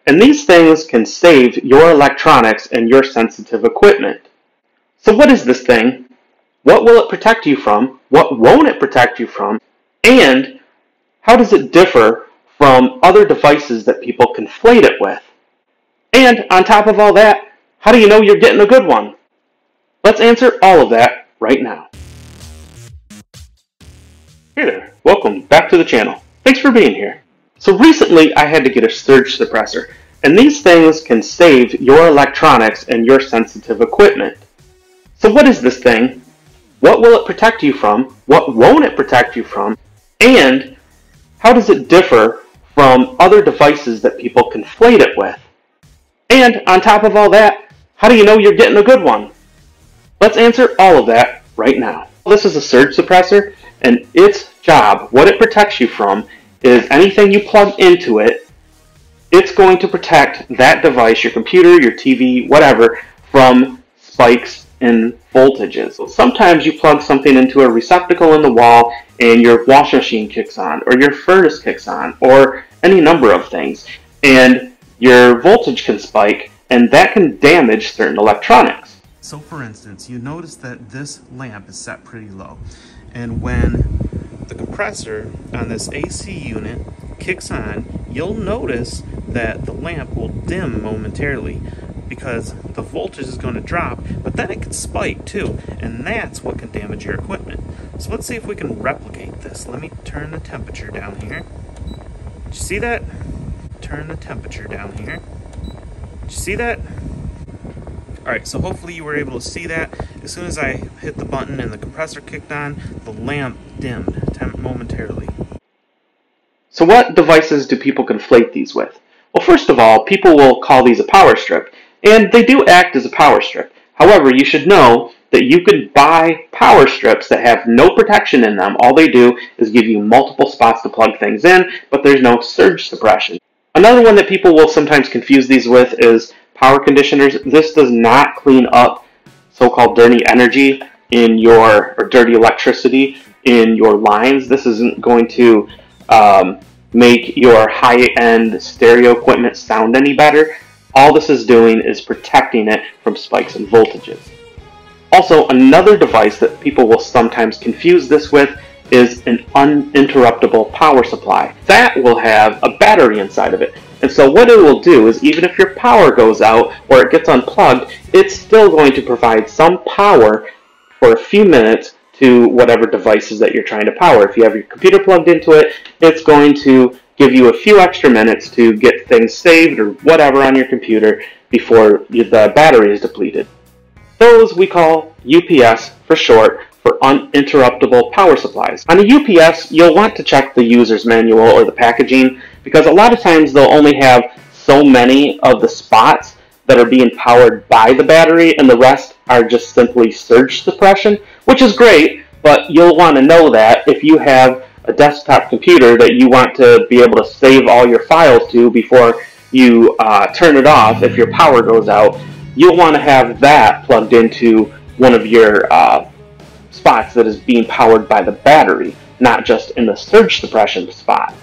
and these things can save your electronics and your sensitive equipment. So what is this thing? What will it protect you from? What won't it protect you from? And how does it differ from other devices that people conflate it with? And on top of all that, how do you know you're getting a good one? Let's answer all of that right now. Hey there, welcome back to the channel. Thanks for being here. So recently I had to get a surge suppressor, and these things can save your electronics and your sensitive equipment. So what is this thing? What will it protect you from? What won't it protect you from? And how does it differ from other devices that people conflate it with? And on top of all that, how do you know you're getting a good one? Let's answer all of that right now. This is a surge suppressor, and its job, what it protects you from, is anything you plug into it, it's going to protect that device, your computer, your TV, whatever, from spikes in voltages. So sometimes you plug something into a receptacle in the wall and your washing machine kicks on, or your furnace kicks on, or any number of things, and your voltage can spike, and that can damage certain electronics. So for instance, you notice that this lamp is set pretty low, and when the compressor on this AC unit kicks on, you'll notice that the lamp will dim momentarily because the voltage is going to drop, but then it can spike too, and that's what can damage your equipment. So let's see if we can replicate this. Let me turn the temperature down here. Did you see that? Turn the temperature down here. Did you see that? Alright, so hopefully you were able to see that. As soon as I hit the button and the compressor kicked on, the lamp dimmed momentarily. So what devices do people conflate these with? Well, first of all, people will call these a power strip, and they do act as a power strip. However, you should know that you could buy power strips that have no protection in them. All they do is give you multiple spots to plug things in, but there's no surge suppression. Another one that people will sometimes confuse these with is power conditioners. This does not clean up so-called dirty energy in your, or dirty electricity in your lines. This isn't going to make your high-end stereo equipment sound any better. All this is doing is protecting it from spikes in voltages. Also, another device that people will sometimes confuse this with is an uninterruptible power supply. That will have a battery inside of it. And so what it will do is even if your power goes out or it gets unplugged, it's still going to provide some power for a few minutes to whatever devices that you're trying to power. If you have your computer plugged into it, it's going to give you a few extra minutes to get things saved or whatever on your computer before the battery is depleted. Those we call UPS for short, for uninterruptible power supplies. On a UPS, you'll want to check the user's manual or the packaging because a lot of times they'll only have so many of the spots that are being powered by the battery and the rest are just simply surge suppression, which is great, but you'll want to know that if you have a desktop computer that you want to be able to save all your files to before you turn it off if your power goes out, you'll want to have that plugged into one of your spots that is being powered by the battery, not just in the surge suppression spot.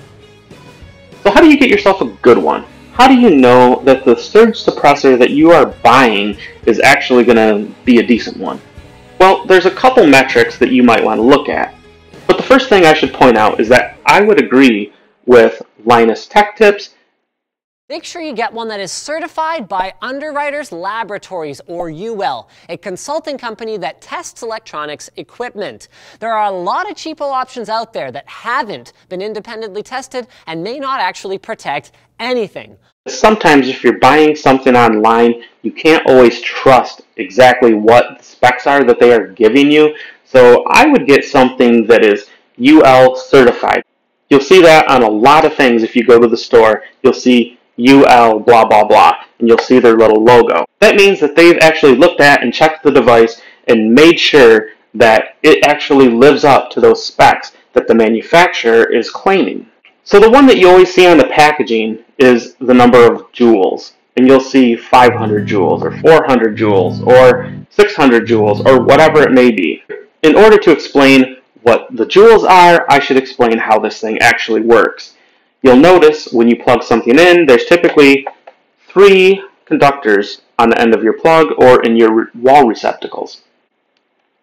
So how do you get yourself a good one? How do you know that the surge suppressor that you are buying is actually going to be a decent one? Well, there's a couple metrics that you might want to look at. But the first thing I should point out is that I would agree with Linus Tech Tips. Make sure you get one that is certified by Underwriters Laboratories, or UL, a consulting company that tests electronics equipment. There are a lot of cheapo options out there that haven't been independently tested and may not actually protect anything. Sometimes if you're buying something online, you can't always trust exactly what the specs are that they are giving you. So I would get something that is UL certified. You'll see that on a lot of things if you go to the store. You'll see UL blah blah blah, and you'll see their little logo. That means that they've actually looked at and checked the device and made sure that it actually lives up to those specs that the manufacturer is claiming. So the one that you always see on the packaging is the number of joules, and you'll see 500 joules or 400 joules or 600 joules or whatever it may be. In order to explain what the joules are, I should explain how this thing actually works. You'll notice when you plug something in, there's typically 3 conductors on the end of your plug or in your wall receptacles.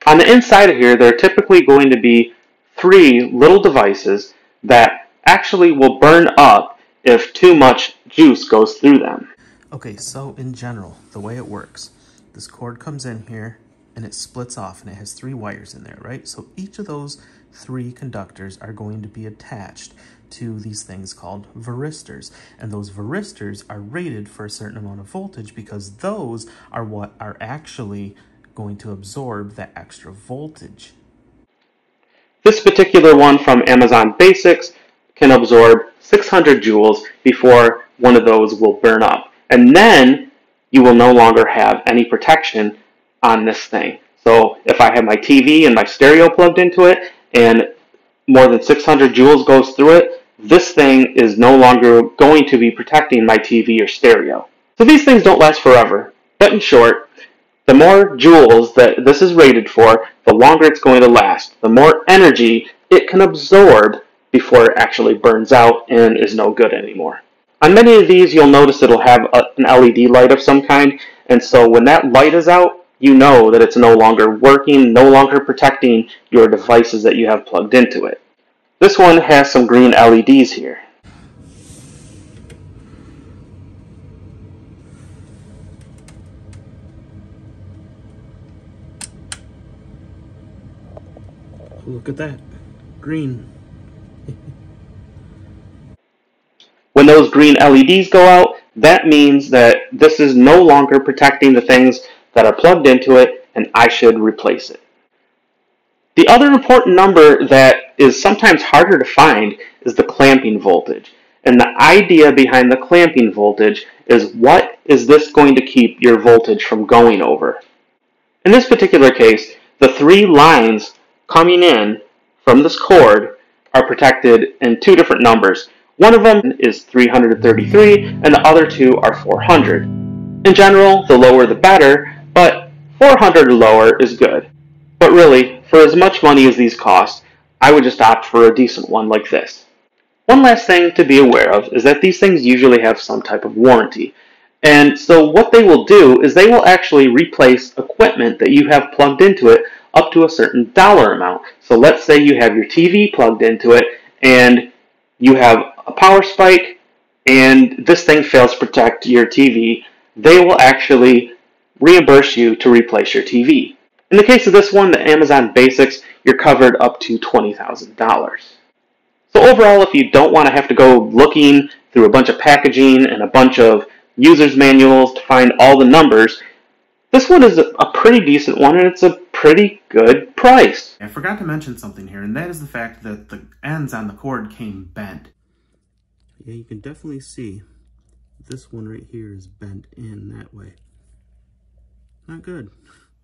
On the inside of here, there are typically going to be 3 little devices that actually will burn up if too much juice goes through them. Okay, so in general, the way it works, this cord comes in here and it splits off and it has 3 wires in there, right? So each of those 3 conductors are going to be attached to these things called varistors. And those varistors are rated for a certain amount of voltage because those are what are actually going to absorb that extra voltage. This particular one from Amazon Basics can absorb 600 joules before one of those will burn up. And then you will no longer have any protection on this thing. So if I have my TV and my stereo plugged into it and more than 600 joules goes through it, this thing is no longer going to be protecting my TV or stereo. So these things don't last forever. But in short, the more joules that this is rated for, the longer it's going to last. The more energy it can absorb before it actually burns out and is no good anymore. On many of these, you'll notice it'll have an LED light of some kind, and so when that light is out, you know that it's no longer working, no longer protecting your devices that you have plugged into it. This one has some green LEDs here. Look at that, green. When those green LEDs go out, that means that this is no longer protecting the things that are plugged into it, and I should replace it. The other important number that is sometimes harder to find is the clamping voltage. And the idea behind the clamping voltage is what is this going to keep your voltage from going over. In this particular case, the 3 lines coming in from this cord are protected in 2 different numbers. One of them is 333 and the other 2 are 400. In general, the lower the better, but 400 or lower is good. But really, for as much money as these cost, I would just opt for a decent one like this. One last thing to be aware of is that these things usually have some type of warranty. And so what they will do is they will actually replace equipment that you have plugged into it up to a certain dollar amount. So let's say you have your TV plugged into it and you have a power spike and this thing fails to protect your TV. They will actually reimburse you to replace your TV. In the case of this one, the Amazon Basics, you're covered up to $20,000. So overall, if you don't want to have to go looking through a bunch of packaging and a bunch of user's manuals to find all the numbers, this one is a pretty decent one and it's a pretty good price. I forgot to mention something here, and that is the fact that the ends on the cord came bent. Yeah, you can definitely see this one right here is bent in that way. Not good.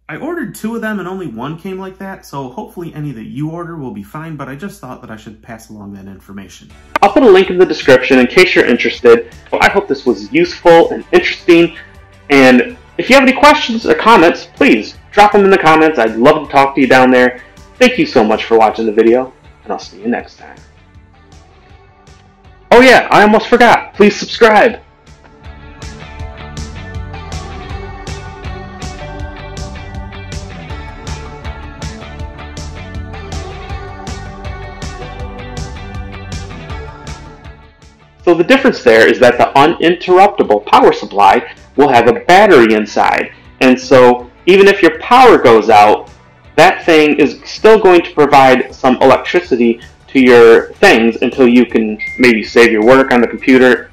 I ordered 2 of them and only 1 came like that, so hopefully any that you order will be fine, but I just thought that I should pass along that information. I'll put a link in the description in case you're interested. I hope this was useful and interesting, and if you have any questions or comments, please drop them in the comments. I'd love to talk to you down there. Thank you so much for watching the video, and I'll see you next time. Oh yeah, I almost forgot. Please subscribe. So the difference there is that the uninterruptible power supply will have a battery inside. And so even if your power goes out, that thing is still going to provide some electricity to your things until you can maybe save your work on the computer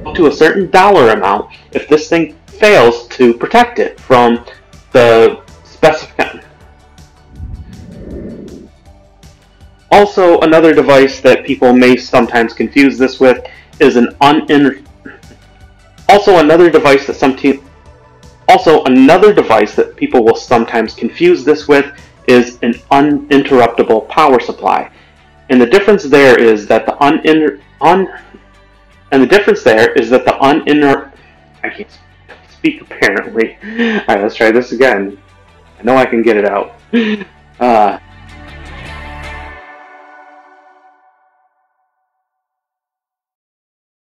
up to a certain dollar amount if this thing fails to protect it from the specific. Also, another device that people may sometimes confuse this with is an another device that people will sometimes confuse this with is an uninterruptible power supply. And the difference there is that I can't speak apparently. Alright, let's try this again. I know I can get it out.